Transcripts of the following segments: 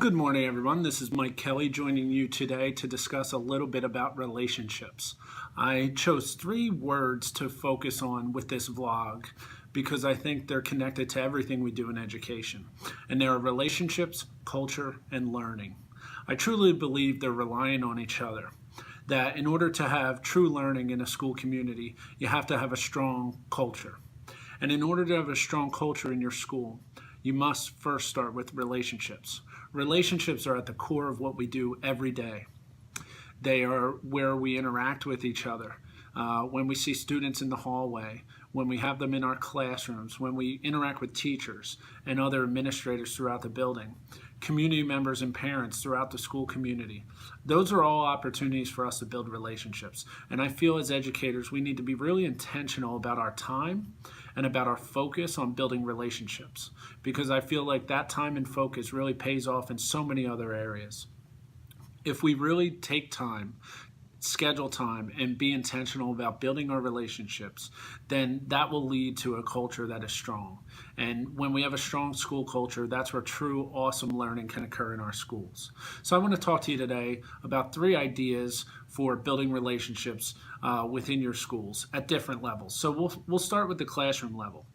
Good morning, everyone. This is Mike Kelly joining you today to discuss a little bit about relationships. I chose 3 words to focus on with this vlog because I think they're connected to everything we do in education. And they are relationships, culture, and learning. I truly believe they're reliant on each other. That in order to have true learning in a school community, you have to have a strong culture. And in order to have a strong culture in your school, you must first start with relationships. Relationships are at the core of what we do every day. They are where we interact with each other. When we see students in the hallway, when we have them in our classrooms, when we interact with teachers and other administrators throughout the building, community members and parents throughout the school community. Those are all opportunities for us to build relationships. And I feel as educators, we need to be really intentional about our time and about our focus on building relationships, because I feel like that time and focus really pays off in so many other areas. If we really take time, schedule time, and be intentional about building our relationships, then that will lead to a culture that is strong. And when we have a strong school culture, that's where true awesome learning can occur in our schools. So I want to talk to you today about 3 ideas for building relationships within your schools at different levels. So we'll start with the classroom level.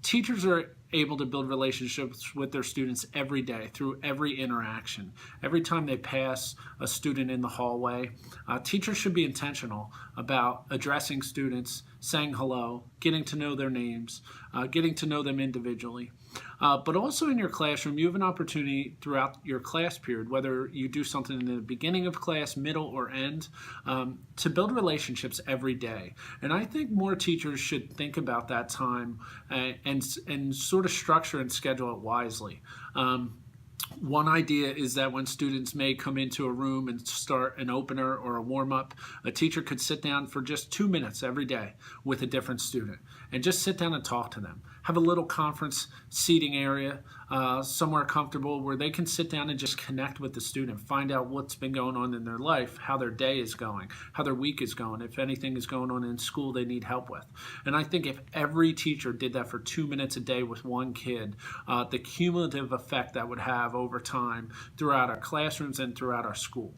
Teachers are able to build relationships with their students every day through every interaction. Every time they pass a student in the hallway, teachers should be intentional about addressing students, saying hello, getting to know their names, getting to know them individually. But also in your classroom, you have an opportunity throughout your class period, whether you do something in the beginning of class, middle, or end, to build relationships every day. And I think more teachers should think about that time and sort of structure and schedule it wisely. One idea is that when students may come into a room and start an opener or a warm-up, a teacher could sit down for just 2 minutes every day with a different student and just sit down and talk to them. Have a little conference seating area somewhere comfortable where they can sit down and just connect with the student, find out what's been going on in their life, how their day is going, how their week is going, if anything is going on in school they need help with. And I think if every teacher did that for 2 minutes a day with one kid, the cumulative effect that would have over time throughout our classrooms and throughout our school.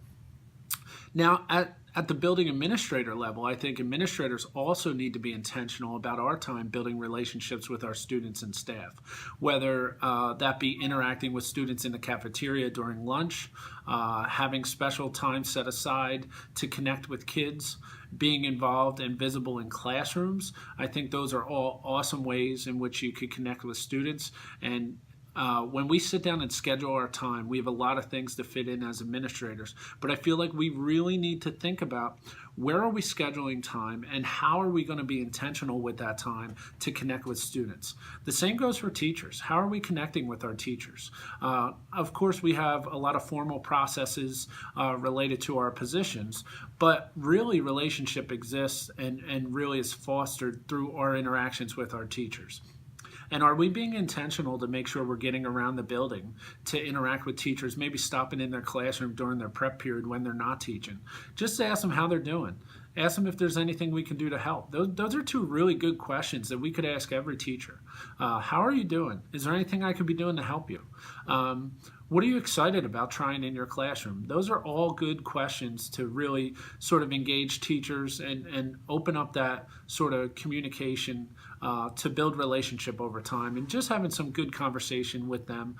Now, at the building administrator level, I think administrators also need to be intentional about our time building relationships with our students and staff, whether that be interacting with students in the cafeteria during lunch, having special time set aside to connect with kids, being involved and visible in classrooms. I think those are all awesome ways in which you could connect with students. And when we sit down and schedule our time, we have a lot of things to fit in as administrators, but I feel like we really need to think about where are we scheduling time and how are we going to be intentional with that time to connect with students. The same goes for teachers. How are we connecting with our teachers? Of course, we have a lot of formal processes related to our positions, but really relationship exists and really is fostered through our interactions with our teachers. And are we being intentional to make sure we're getting around the building to interact with teachers, maybe stopping in their classroom during their prep period when they're not teaching? Just ask them how they're doing. Ask them if there's anything we can do to help. Those are 2 really good questions that we could ask every teacher. How are you doing? Is there anything I could be doing to help you? What are you excited about trying in your classroom? Those are all good questions to really sort of engage teachers and open up that sort of communication to build relationship over time, and just having some good conversation with them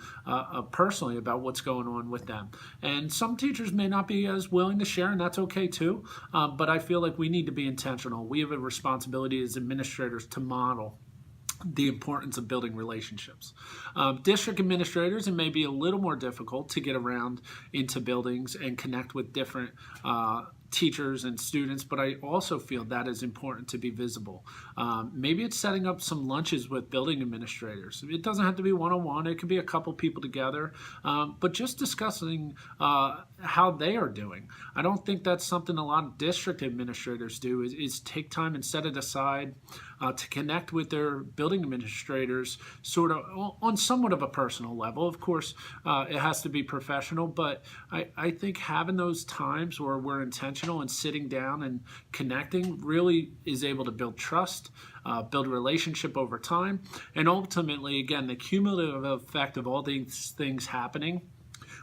personally about what's going on with them. And some teachers may not be as willing to share, and that's okay too, but I feel like we need to be intentional. We have a responsibility as administrators to model the importance of building relationships. District administrators, it may be a little more difficult to get around into buildings and connect with different teachers and students, but I also feel that is important to be visible. Maybe it's setting up some lunches with building administrators. It doesn't have to be one-on-one. It could be a couple people together, but just discussing how they are doing. I don't think that's something a lot of district administrators do, is take time and set it aside to connect with their building administrators sort of on somewhat of a personal level. Of course, it has to be professional, but I think having those times where we're intentional and sitting down and connecting really is able to build trust, build a relationship over time, and ultimately, again, the cumulative effect of all these things happening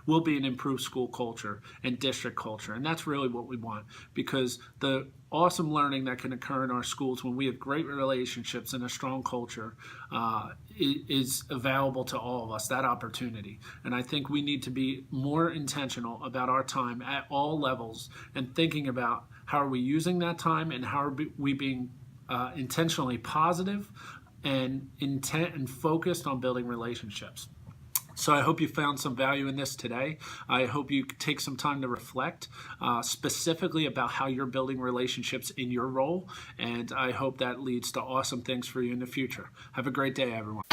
will be an improved school culture and district culture. And that's really what we want, because the awesome learning that can occur in our schools when we have great relationships and a strong culture is available to all of us, that opportunity. And I think we need to be more intentional about our time at all levels and thinking about how are we using that time and how are we being intentionally positive and intent and focused on building relationships. So I hope you found some value in this today. I hope you take some time to reflect specifically about how you're building relationships in your role, and I hope that leads to awesome things for you in the future. Have a great day, everyone.